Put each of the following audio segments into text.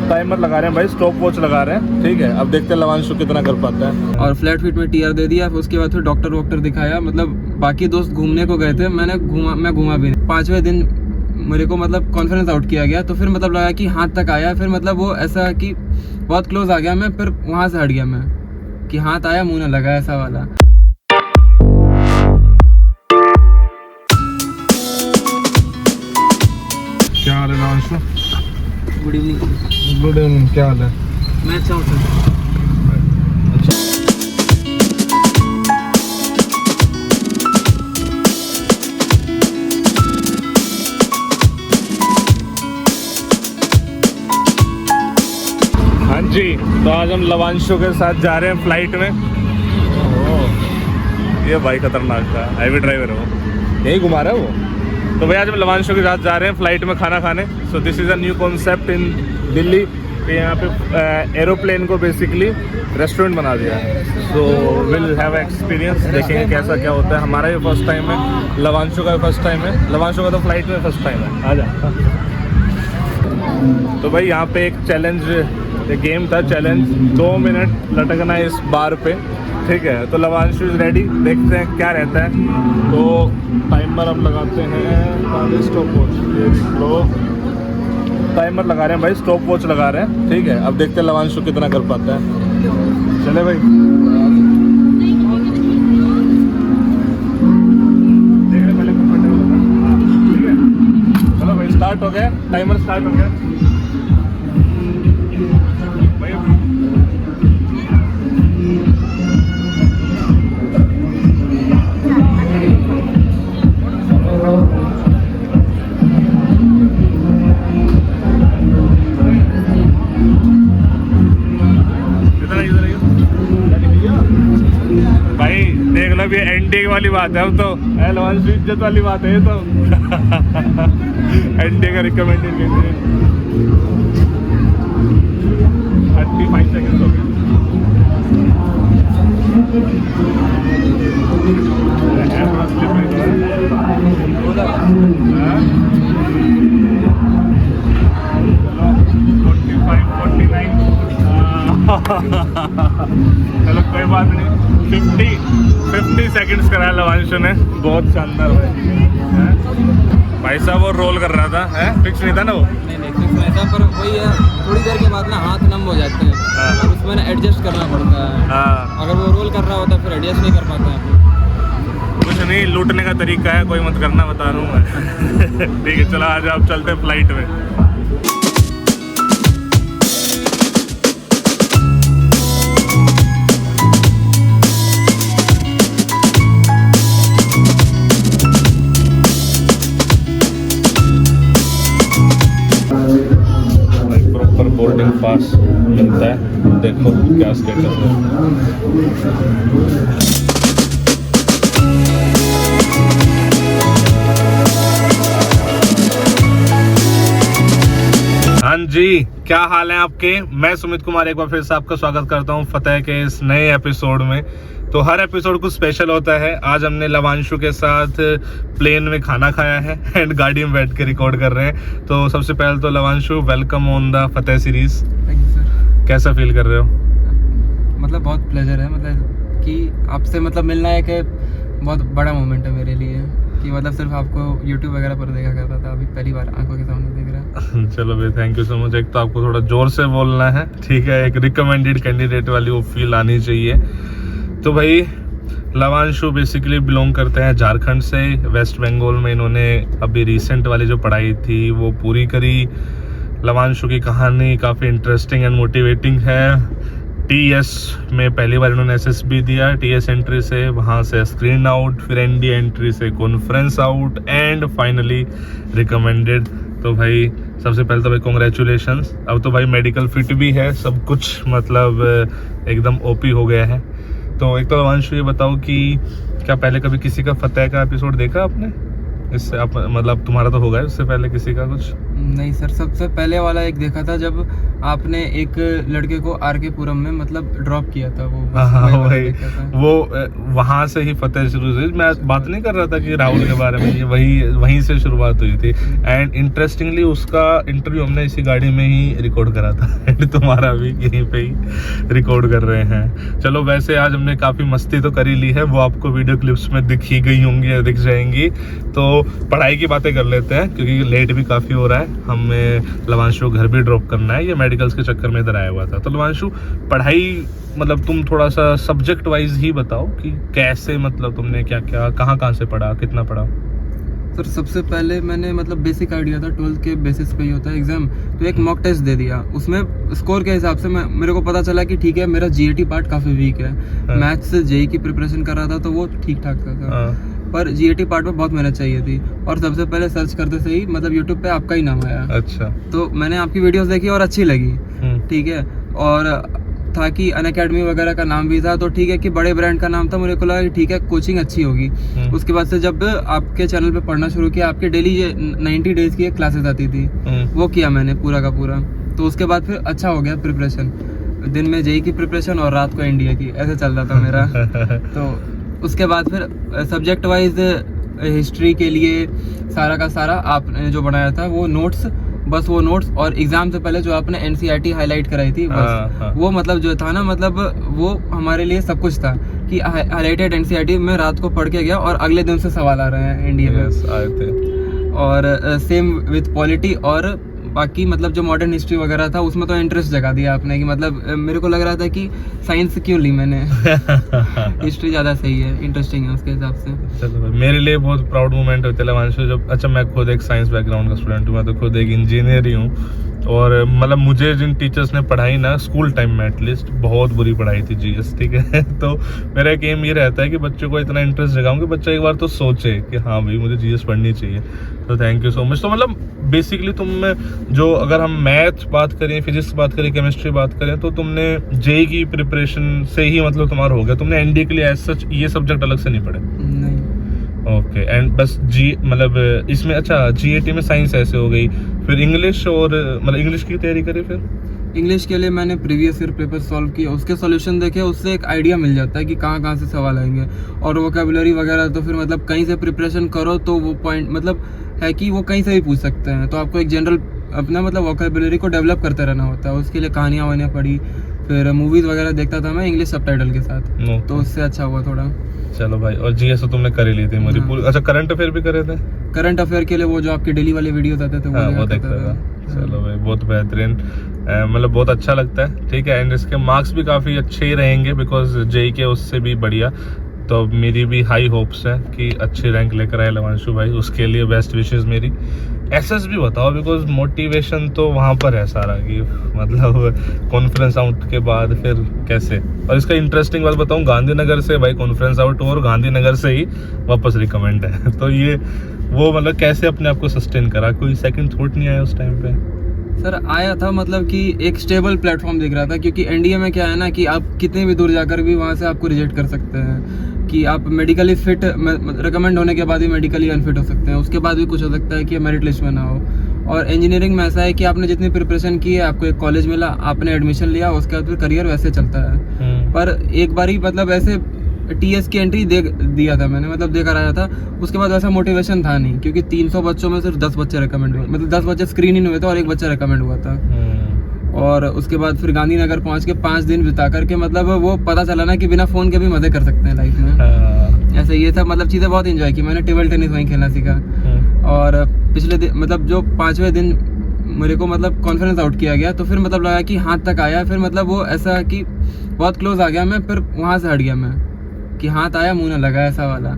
Timer लगा रहे हैं भाई, स्टॉप वॉच लगा रहे हैं, ठीक है। अब देखते हैं लवांशु कितना कर पाता है। और फ्लैट फीट में टीआर दे दिया, उसके बाद फिर डॉक्टर दिखाया। मतलब बाकी दोस्त घूमने को गए थे, मैं घूमा भी नहीं। 5वें दिन मेरे को मतलब कॉन्फिडेंस आउट किया गया, तो फिर मतलब लगा कि हाथ तक आया। फिर मतलब वो ऐसा कि बहुत क्लोज आ गया मैं, फिर वहाँ से हट गया मैं कि हाथ आया मुँह न लगा, ऐसा वाला। क्या हाल है Lavanshu? Good evening. Good evening, क्या हाल है? मैं अच्छा हूँ सर। हाँ जी, तो आज हम लवांशु के साथ जा रहे हैं फ्लाइट में। ये भाई खतरनाक था, हैवी ड्राइवर है वो, यही घुमा रहा है वो। तो भाई आज हम लवांशु के साथ जा रहे हैं फ्लाइट में खाना खाने। So this is a new concept in Delhi. यहाँ पे एरोप्लेन को बेसिकली रेस्टोरेंट बना दिया है। सो विल हैव एक्सपीरियंस, देखेंगे कैसा क्या होता है। हमारा भी फर्स्ट टाइम है, लवांशु का भी फर्स्ट टाइम है। लवांशु का तो फ्लाइट में फर्स्ट टाइम है। आ जा। तो भाई यहाँ पे एक चैलेंज, एक गेम था चैलेंज, 2 मिनट लटकना है इस बार पे, ठीक है। तो लवांशु इज रेडी, देखते हैं क्या रहता है। तो टाइमर अब लगाते हैं, स्टॉप वॉच टाइमर लगा रहे हैं भाई, स्टॉप वॉच लगा रहे हैं, ठीक है। अब देखते हैं लवांशु कितना कर पाता है। चले भाई, देख रहे पहले कंफर्टेबल होगा, ठीक है। चलो भाई, स्टार्ट हो गया, टाइमर स्टार्ट हो गया भाई। भाई देख लो, ये एनडीए वाली बात है। अब तो लवांशु इज्जत वाली बात है ये तो। एनडीए का रिकमेंडेड 35 सेकंड हो गए। चलो कोई बात नहीं, 50 सेकंड्स कराया लवांशु ने, बहुत शानदार भाई साहब। वो रोल कर रहा था, है फिक्स नहीं था ना वो? नहीं फिक्स नहीं था, पर वही है, थोड़ी देर के बाद ना हाथ नम हो जाते हैं और उसमें ना एडजस्ट करना पड़ता है। अगर वो रोल कर रहा होता फिर एडजस्ट नहीं कर पाता है। कुछ नहीं, लूटने का तरीका है, कोई मत करना, बता रहा हूँ मैं। ठीक है, चलो आज आप चलते हैं फ्लाइट में। बोर्डिंग पास मिलता है, देखो क्या स्टेटस है। हाँ जी, क्या हाल है आपके? मैं सुमित कुमार एक बार फिर से आपका स्वागत करता हूँ फतेह के इस नए एपिसोड में। तो हर एपिसोड कुछ स्पेशल होता है। आज हमने लवांशु के साथ प्लेन में खाना खाया है एंड गाड़ी में बैठ के रिकॉर्ड कर रहे हैं। तो सबसे पहले तो Lavanshu, welcome on the Fateh series. Thank you sir. कैसा फील कर रहे हो? मतलब बहुत प्लेजर है, मतलब कि आपसे मतलब मिलना एक बहुत बड़ा मोमेंट है मेरे लिए, कि मतलब सिर्फ आपको यूट्यूब वगैरह पर देखा करता था, अभी पहली बार आंखों के सामने देख रहा। चलो भाई, थैंक यू सो मच। एक तो आपको थोड़ा जोर से बोलना है, ठीक है, एक रिकमेंडेड कैंडिडेट वाली वो फील आनी चाहिए। तो भाई लवांशु बेसिकली बिलोंग करते हैं झारखंड से। वेस्ट बंगाल में इन्होंने अभी रिसेंट वाली जो पढ़ाई थी वो पूरी करी। लवांशु की कहानी काफ़ी इंटरेस्टिंग एंड मोटिवेटिंग है। टीएस में पहली बार इन्होंने एसएसबी दिया, टीएस एंट्री से, वहाँ से स्क्रीन आउट, फिर एनडीए एंट्री से conference out and finally recommended. तो भाई सबसे पहले तो भाई कॉन्ग्रेचुलेशंस। अब तो भाई मेडिकल फिट भी है, सब कुछ मतलब एकदम ओपी हो गया है। तो एक तो लवांशु ये बताओ कि क्या पहले कभी किसी का फतेह का एपिसोड देखा आपने? इससे आप मतलब तुम्हारा तो होगा उससे पहले किसी का कुछ? नहीं सर, सबसे पहले वाला एक देखा था जब आपने एक लड़के को आर.के. पुरम में मतलब ड्रॉप किया था, वो बस हाँ वही वाला वही, देखा था। वो वहां से ही फतेह शुरू हुई। मैं बात नहीं कर रहा था कि राहुल के बारे में, ये वहीं से शुरुआत हुई थी। एंड इंटरेस्टिंगली उसका इंटरव्यू हमने इसी गाड़ी में ही रिकॉर्ड करा था एंड तुम्हारा भी यहीं पे ही रिकॉर्ड कर रहे हैं। चलो वैसे आज हमने काफी मस्ती तो कर ही ली है, वो आपको वीडियो क्लिप्स में दिख ही गई होंगी या दिख जाएंगी। तो पढ़ाई की बातें कर लेते हैं क्योंकि लेट भी काफी हो रहा है, हमें लवांशु घर भी ड्रॉप करना है, ये मेडिकल्स के चक्कर में इधर आया हुआ था। तो लवांशु पढ़ाई मतलब तुम थोड़ा सा सब्जेक्ट वाइज ही बताओ कि कैसे, मतलब तुमने क्या क्या कहाँ से पढ़ा, कितना पढ़ा। सर सबसे पहले मैंने मतलब बेसिक आइडिया था, 12th के बेसिस पे ही होता है एग्जाम, तो एक मॉक टेस्ट दे दिया। उसमें स्कोर के हिसाब से मेरे को पता चला कि ठीक है मेरा जीएटी पार्ट काफ़ी वीक है। मैथ्स जेई की प्रिपरेशन कर रहा था तो वो ठीक ठाक था, पर जीएटी पार्ट में बहुत मेहनत चाहिए थी। और सबसे पहले सर्च करते से ही मतलब यूट्यूब पे आपका ही नाम आया। अच्छा। तो मैंने आपकी वीडियोस देखी और अच्छी लगी, ठीक है। और था कि अनअकैडमी वगैरह का नाम भी था, तो ठीक है कि बड़े ब्रांड का नाम था, मुझे को लगा कि ठीक है कोचिंग अच्छी होगी। उसके बाद से जब आपके चैनल पे पढ़ना शुरू किया, आपके डेली ये 90 डेज की क्लासेस आती थी, वो किया मैंने पूरा का पूरा। तो उसके बाद फिर अच्छा हो गया प्रिपरेशन, दिन में जेई की प्रिपरेशन और रात को एनडीए की, ऐसे चल रहा था मेरा। तो उसके बाद फिर सब्जेक्ट वाइज हिस्ट्री के लिए सारा का सारा आपने जो बनाया था वो नोट्स, बस वो नोट्स, और एग्जाम से पहले जो आपने एनसीईआरटी हाईलाइट कराई थी बस वो मतलब जो था ना, मतलब वो हमारे लिए सब कुछ था कि हाईलाइटेड एनसीईआरटी में रात को पढ़ के गया और अगले दिन से सवाल आ रहे हैं एनडीए में आए थे। और सेम विद पॉलिटी और बाकी मतलब जो मॉडर्न हिस्ट्री वगैरह था उसमें तो इंटरेस्ट जगा दिया आपने कि मतलब मेरे को लग रहा था कि साइंस क्यों ली मैंने। हिस्ट्री ज़्यादा सही है, इंटरेस्टिंग है उसके हिसाब से। चलो भाई, मेरे लिए बहुत प्राउड मोमेंट होता है लवांशु जब, अच्छा मैं खुद एक साइंस बैकग्राउंड का स्टूडेंट हूँ, मैं तो खुद एक इंजीनियर ही हूँ। और मतलब मुझे जिन टीचर्स ने पढ़ाई ना स्कूल टाइम में एटलीस्ट, बहुत बुरी पढ़ाई थी जीएस, ठीक है। तो मेरा एक एम ये रहता है कि बच्चों को इतना इंटरेस्ट जगाऊं कि बच्चा एक बार तो सोचे कि हाँ भाई मुझे जीएस पढ़नी चाहिए। तो थैंक यू सो मच। तो मतलब बेसिकली तुम जो, अगर हम मैथ बात करें, फिजिक्स बात करें, केमिस्ट्री बात करें, तो तुमने जेई की प्रिपरेशन से ही मतलब तुम्हारा हो गया, तुमने एनडीए के लिए एज सच ये सब्जेक्ट अलग से नहीं पढ़े? नहीं। ओके। एंड बस मतलब इसमें अच्छा जीएटी में साइंस ऐसे हो गई, फिर इंग्लिश, और मतलब इंग्लिश की तैयारी करी फिर? इंग्लिश के लिए मैंने प्रीवियस ईयर पेपर सॉल्व किए, उसके सॉल्यूशन देखे, उससे एक आइडिया मिल जाता है कि कहाँ से सवाल आएंगे। और वोकैबुलरी वगैरह तो फिर मतलब कहीं से प्रिपरेशन करो तो वो पॉइंट मतलब है कि वो कहीं से भी पूछ सकते हैं, तो आपको एक जनरल अपना मतलब वोकैबुलरी को डेवलप करते रहना होता है। उसके लिए कहानियाँ वानियाँ पढ़ी, फिर मूवीज़ वगैरह देखता था मैं इंग्लिश सबटाइटल के साथ, तो उससे अच्छा हुआ थोड़ा। चलो भाई, और जीएस तो तुमने कर ही ली थी मेरी पूरी। अच्छा, करंट अफेयर भी करे थे? करंट अफेयर के लिए वो जो आपके डेली वाले वीडियोस आते थे वो देखता था। चलो भाई, बहुत बेहतरीन, मतलब बहुत अच्छा लगता है, ठीक है। एंड इसके मार्क्स भी काफ़ी अच्छे ही रहेंगे बिकॉज जेई के उससे भी बढ़िया। तो मेरी भी हाई होप्स है कि अच्छी रैंक लेकर आए लवांशु भाई, उसके लिए बेस्ट विशेस मेरी। एसएस भी बताओ बिकॉज मोटिवेशन तो वहाँ पर है सारा कि मतलब कॉन्फ्रेंस आउट के बाद फिर कैसे। और इसका इंटरेस्टिंग बात बताऊँ, गांधीनगर से भाई कॉन्फ्रेंस आउट और गांधीनगर से ही वापस रिकमेंड है। तो ये वो मतलब कैसे अपने आप को सस्टेन करा, कोई सेकंड थॉट नहीं आया उस टाइम पे? सर आया था, मतलब कि एक स्टेबल प्लेटफॉर्म दिख रहा था, क्योंकि एनडीए में क्या है ना कि आप कितने भी दूर जाकर भी वहाँ से आपको रिजेक्ट कर सकते हैं, कि आप मेडिकली फिट रिकमेंड होने के बाद भी मेडिकली अनफिट हो सकते हैं, उसके बाद भी कुछ हो सकता है कि मेरिट लिस्ट में ना हो। और इंजीनियरिंग में ऐसा है कि आपने जितनी प्रिपरेशन की है, आपको एक कॉलेज मिला, आपने एडमिशन लिया, उसके बाद फिर करियर वैसे चलता है। पर एक बार ही मतलब ऐसे टीएस की एंट्री दिया था मैंने, मतलब देकर आया था, उसके बाद वैसा मोटिवेशन था नहीं, क्योंकि 300 बच्चों में सिर्फ 10 बच्चे रिकमेंड हुए, मतलब 10 बच्चे स्क्रीन इन हुए थे और एक बच्चा रिकमेंड हुआ था। और उसके बाद फिर गांधीनगर पहुंच के 5 दिन बिता करके मतलब वो पता चला ना कि बिना फ़ोन के भी मज़े कर सकते हैं लाइफ में। ऐसे ये सब मतलब चीज़ें बहुत इंजॉय की मैंने, टेबल टेनिस वहीं खेलना सीखा। और पिछले दिन मतलब जो 5वें दिन मेरे को मतलब कॉन्फ्रेंस आउट किया गया, तो फिर मतलब लगा कि हाथ तक आया, फिर मतलब वो ऐसा कि बहुत क्लोज आ गया मैं, फिर वहाँ से हट गया मैं कि हाथ आया मुंह ना लगा, ऐसा वाला।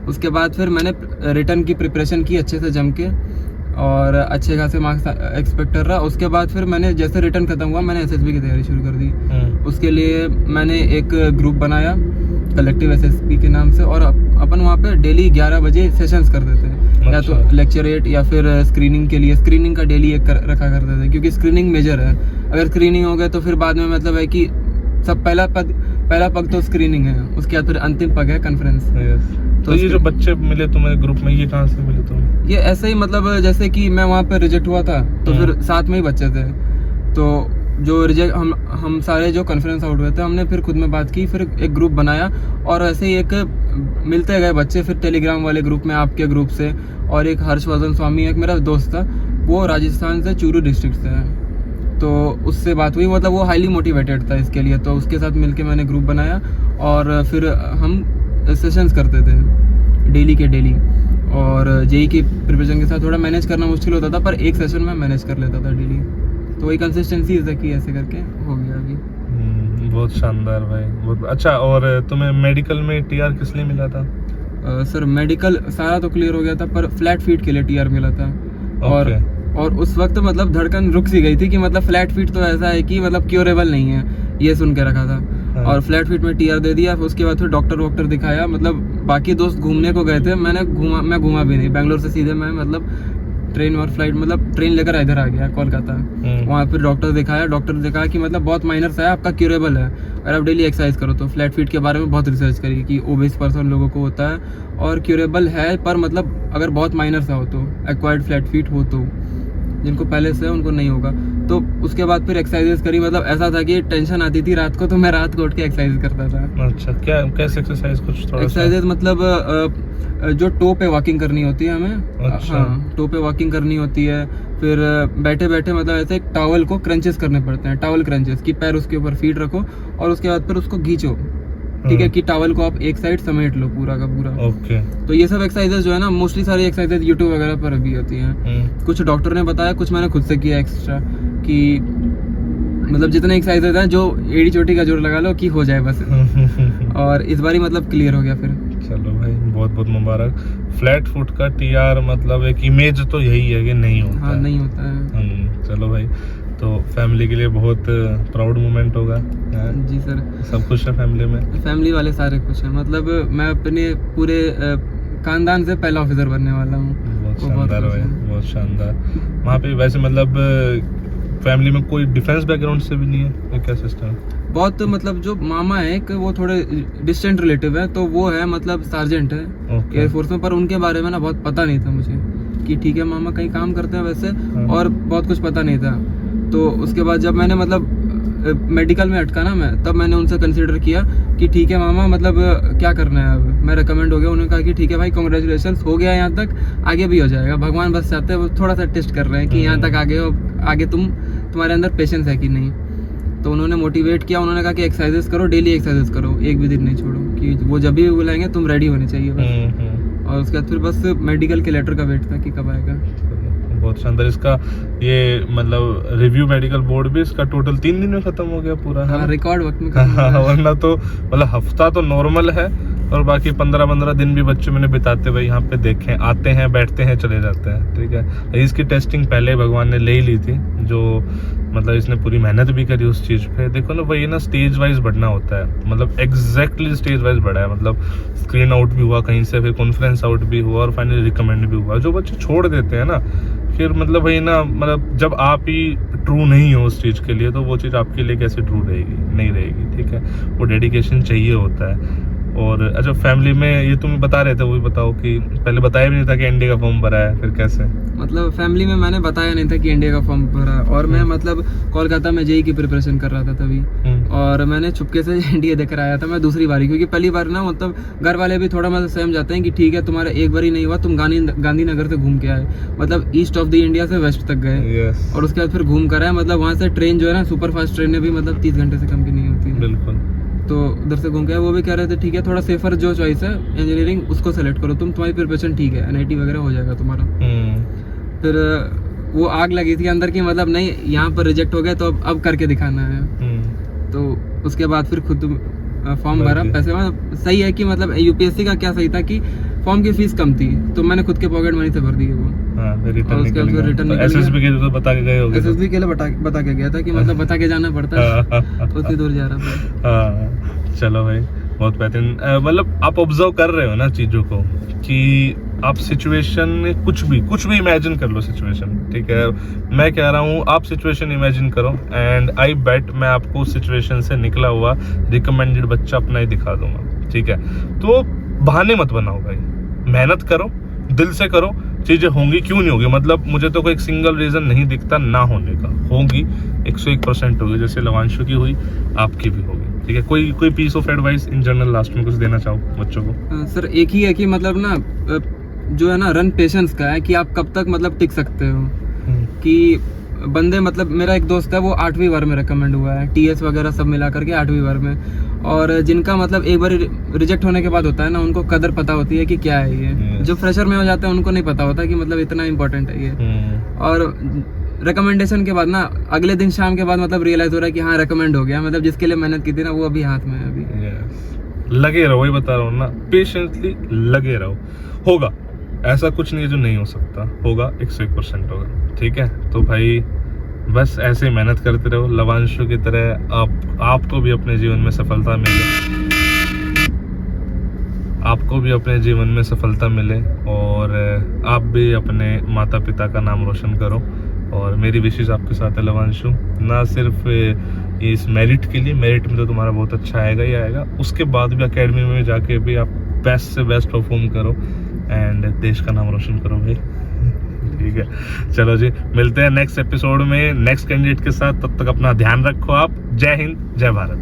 उसके बाद फिर मैंने रिटर्न की प्रिपरेशन की अच्छे से जम के और अच्छे खासे मार्क्स एक्सपेक्ट कर रहा। उसके बाद फिर मैंने जैसे रिटर्न खत्म हुआ, मैंने एसएसबी की तैयारी शुरू कर दी। उसके लिए मैंने एक ग्रुप बनाया कलेक्टिव एसएसबी के नाम से, और अपन वहाँ पे डेली 11 बजे सेशंस करते थे। या तो लेक्चरेट या फिर स्क्रीनिंग के लिए, स्क्रीनिंग का डेली एक रखा करते थे, क्योंकि स्क्रीनिंग मेजर है। अगर स्क्रीनिंग हो गया तो फिर बाद में मतलब है कि सब पहला पग तो स्क्रीनिंग है, उसके बाद फिर अंतिम पग है कॉन्फ्रेंस। तो ये जो बच्चे मिले तुम्हें ग्रुप में, ये कहाँ से मिले तुम्हें? ये ऐसे ही मतलब जैसे कि मैं वहाँ पे रिजेक्ट हुआ था तो फिर साथ में ही बच्चे थे, तो जो रिजेक्ट हम सारे जो कॉन्फ्रेंस आउट हुए थे, हमने फिर खुद में बात की, फिर एक ग्रुप बनाया और ऐसे ही एक मिलते गए बच्चे, फिर टेलीग्राम वाले ग्रुप में आपके ग्रुप से, और एक हर्षवर्धन स्वामी एक मेरा दोस्त था, वो राजस्थान से चूरू डिस्ट्रिक्ट से है, तो उससे बात हुई, मतलब वो हाईली मोटिवेटेड था इसके लिए, तो उसके साथ मिलके मैंने ग्रुप बनाया और फिर हम सेशंस करते थे डेली के डेली, और जेई की प्रिपरेशन के साथ थोड़ा मैनेज करना मुश्किल होता था, पर एक सेशन में मैनेज कर लेता था डेली, तो वही कंसिस्टेंसी की ऐसे करके हो गया अभी। बहुत शानदार भाई, बहुत अच्छा। और तुम्हें मेडिकल में टीआर किस लिए मिला था? सर मेडिकल सारा तो क्लियर हो गया था, पर फ्लैट फीट के लिए टीआर मिला था। और उस वक्त मतलब धड़कन रुक सी गई थी कि मतलब फ्लैट फीट तो ऐसा है कि मतलब क्योरेबल नहीं है, ये सुन के रखा था। हाँ। और फ्लैट फीट में टीआर दे दिया, उसके बाद फिर डॉक्टर दिखाया, मतलब बाकी दोस्त घूमने को गए थे, मैं घूमा भी नहीं, बैंगलोर से सीधे मैं मतलब ट्रेन और फ्लाइट, मतलब ट्रेन लेकर इधर आ गया कोलकाता। वहाँ फिर डॉक्टर दिखाया कि मतलब बहुत माइनर सा है, आपका क्यूरेबल है और आप डेली एक्सरसाइज करो। तो फ्लैट फीट के बारे में बहुत रिसर्च करी कि ओबेस पर्सन लोगों को होता है और क्यूरेबल है, पर मतलब अगर बहुत माइनर सा हो तो, एक्वायर्ड फ्लैट फीट हो तो, जिनको पहले से है उनको नहीं होगा। तो उसके बाद फिर एक्सरसाइजेस करी, मतलब ऐसा था कि टेंशन आती थी रात को, तो मैं रात को उठ के एक्सरसाइज करता था। अच्छा, क्या कैसे एक्सरसाइज? कुछ थोड़ा एक्सरसाइजेस मतलब जो टो पे वॉकिंग करनी होती है हमें। अच्छा। हाँ, टो पे वॉकिंग करनी होती है, फिर बैठे बैठे मतलब ऐसे एक टॉवल को क्रंचेस करने पड़ते हैं, टॉवल क्रंचेस कि पैर उसके ऊपर फीट रखो और उसके बाद फिर उसको खींचो, ठीक है, कि टॉवल को आप एक साइड समेट लो पूरा का पूरा। ओके। तो ये सब एक्सरसाइजेस जो है ना, मोस्टली सारी एक्सरसाइजेस यूट्यूब वगैरह पर भी होती हैं। कुछ डॉक्टर ने बताया, कुछ मैंने खुद से किया एक्स्ट्रा, कि मतलब जितने एक्सरसाइजेस हैं जो एड़ी चोटी का जोर लगा लो कि हो जाए बस। और इस बारी मतलब क्लियर हो गया फिर। चलो भाई, बहुत बहुत मुबारक। फ्लैट फुट का टीआर मतलब एक इमेज तो यही है कि नहीं होता। हाँ, नहीं होता है। चलो भाई, तो फैमिली के लिए बहुत प्राउड मोमेंट होगा। जी सर। सब खुश है फैमिली में? फैमिली वाले सारे खुश हैं, मतलब मैं अपने पूरे खानदान से पहला ऑफिसर बनने वाला हूँ। बहुत शानदार भाई, बहुत शानदार। वहाँ पे वैसे मतलब फैमिली में कोई डिफेंस बैकग्राउंड से भी नहीं है क्या सिस्टम? बहुत मतलब जो मामा है कि वो थोड़े डिस्टेंट रिलेटिव है, तो वो है मतलब सार्जेंट है एयरफोर्स में, पर उनके बारे में ना बहुत पता नहीं था मुझे कि ठीक है मामा कहीं काम करते हैं वैसे, और बहुत कुछ पता नहीं था। तो उसके बाद जब मैंने मतलब मेडिकल में अटका ना मैं, तब मैंने उनसे कंसीडर किया कि ठीक है मामा, मतलब क्या करना है अब, मैं रिकमेंड हो गया। उन्होंने कहा कि ठीक है भाई, कांग्रेचुलेशंस, हो गया यहाँ तक, आगे भी हो जाएगा, भगवान बस चाहते हैं, वो थोड़ा सा टेस्ट कर रहे हैं कि यहाँ तक आगे हो, आगे तुम्हारे अंदर पेशेंस है कि नहीं। तो उन्होंने मोटिवेट किया, उन्होंने कहा कि एक्सरसाइजेस करो, डेली एक्सरसाइजेस करो, एक भी दिन नहीं छोड़ो, कि वो जब भी बुलाएंगे तुम रेडी होने चाहिए बस। और उसके बाद फिर बस मेडिकल के लेटर का वेट था कि कब आएगा। बहुत शानदार। इसका ये मतलब रिव्यू मेडिकल बोर्ड भी इसका टोटल 3 दिन में खत्म हो गया पूरा। हाँ, रिकॉर्ड वक्त में। वरना तो मतलब हफ्ता तो नॉर्मल है, और बाकी 15-15 दिन भी बच्चे मैंने बिताते हुए यहाँ पे देखे, आते हैं, बैठते हैं, चले जाते हैं। ठीक है, इसकी टेस्टिंग पहले भगवान ने ले ही ली थी, जो मतलब इसने पूरी मेहनत भी करी उस चीज़ पे। देखो ना वही ना, स्टेज वाइज बढ़ना होता है, मतलब एग्जैक्टली स्टेज वाइज बढ़ा है, मतलब स्क्रीन आउट भी हुआ कहीं से, फिर कॉन्फ्रेंस आउट भी हुआ, और फाइनली रिकमेंड भी हुआ। जो बच्चे छोड़ देते हैं ना, फिर मतलब वही ना, मतलब जब आप ही ट्रू नहीं हो उस चीज़ के लिए, तो वो चीज़ आपके लिए कैसे ट्रू रहेगी? नहीं रहेगी। ठीक है, वो डेडिकेशन चाहिए होता है। और अच्छा, फैमिली में ये तुम बता रहे थे, वो भी बताओ कि पहले बताया भी नहीं था कि एनडीए का फॉर्म भरा है, फिर कैसे? मतलब फैमिली में मैंने बताया नहीं था कि एनडीए का फॉर्म भरा, और मैं मतलब कोलकाता में जेई की प्रिपरेशन कर रहा था तभी, और मैंने चुपके से एनडीए देकर आया था मैं दूसरी बारी, क्योंकि पहली बार ना मतलब घर वाले भी थोड़ा मतलब सहम जाते हैं कि ठीक है तुम्हारा एक बार ही नहीं हुआ, तुम गांधीनगर से घूम के आए, मतलब ईस्ट ऑफ द इंडिया से वेस्ट तक गए, और उसके बाद फिर घूम कर आए। मतलब वहाँ से ट्रेन जो है ना, सुपर फास्ट ट्रेन भी मतलब 30 घंटे से कम की नहीं होती है। बिल्कुल। तो उधर से घूम के आए। वो भी कह रहे थे ठीक है, थोड़ा सेफर जो चॉइस है इंजीनियरिंग, उसको सेलेक्ट करो तुम, तुम्हारी प्रिपरेशन ठीक है, एनआईटी वगैरह हो जाएगा तुम्हारा। फिर वो आग लगी थी अंदर की, मतलब नहीं यहाँ पर रिजेक्ट हो गया तो अब करके दिखाना है। तो उसके बाद फिर खुद फॉर्म भरा, पैसे सही है कि मतलब यूपीएससी का क्या सही था कि फॉर्म की फीस कम थी, तो मैंने खुद के पॉकेट मनी से भर दी वो। रिटर्न एसएसबी के लिए तो बता के गए होगे? एसएसबी के लिए बता के गया था कि मतलब बता के जाना पड़ता है, उतनी दूर जा रहा था। चलो भाई, बहुत बेहतरीन। मतलब आप ऑब्जर्व कर रहे हो ना चीजों को, कि आप सिचुएशन में कुछ भी इमेजिन कर लो सिचुएशन। ठीक है, मैं कह रहा हूँ आप सिचुएशन इमेजिन करो, एंड आई बेट मैं आपको सिचुएशन से निकला हुआ रिकमेंडेड बच्चा अपना ही दिखा दूंगा। ठीक है, तो बहाने मत बनाओ भाई, मेहनत करो, दिल से करो, चीजें होंगी क्यों नहीं होगी। मतलब मुझे तो कोई एक सिंगल रीजन नहीं दिखता ना होने का, होगी 101% होगी, जैसे लवांशु की हुई आपकी भी होगी। ठीक है, कोई piece of advice in general last में कुछ देना चाहो बच्चों को? सर एक ही है कि मतलब ना जो है ना रन पेशेंस का है कि आप कब तक मतलब टिक सकते हो। कि बंदे मतलब मेरा एक दोस्त है वो 8वीं बार में रिकमेंड हुआ है, टीएस वगैरह सब मिला करके 8वीं बार में। और जिनका मतलब एक बार रिजेक्ट होने के बाद होता है ना, उनको कदर पता होती है कि क्या है ये। जो फ्रेशर में हो जाते हैं उनको नहीं पता होता कि मतलब इतना इम्पोर्टेंट है ये। और रिकमेंडेशन के बाद ना अगले दिन शाम के बाद मतलब रियलाइज हो रहा है कि हाँ रिकमेंड हो गया, मतलब जिसके लिए मेहनत की थी ना वो अभी हाथ में है अभी। लगे रहो, वही बता रहा हूँ ना, पेशेंटली लगे रहो, होगा। ऐसा कुछ नहीं है जो नहीं हो सकता, होगा, 101% होगा। ठीक है, तो भाई बस ऐसे ही मेहनत करते रहो, लवांशु की तरह आपको भी अपने जीवन में सफलता मिले, आपको भी अपने जीवन में सफलता मिले, और आप भी अपने माता पिता का नाम रोशन करो। और मेरी विशेष आपके साथ है लवांशु, ना सिर्फ इस मेरिट के लिए, मेरिट में तो तुम्हारा बहुत अच्छा आएगा ही आएगा, उसके बाद भी एकेडमी में जाके भी आप बेस्ट से बेस्ट परफॉर्म करो एंड देश का नाम रोशन करो भाई। ठीक है, चलो जी, मिलते हैं नेक्स्ट एपिसोड में नेक्स्ट कैंडिडेट के साथ। तब तक अपना ध्यान रखो आप। जय हिंद, जय भारत।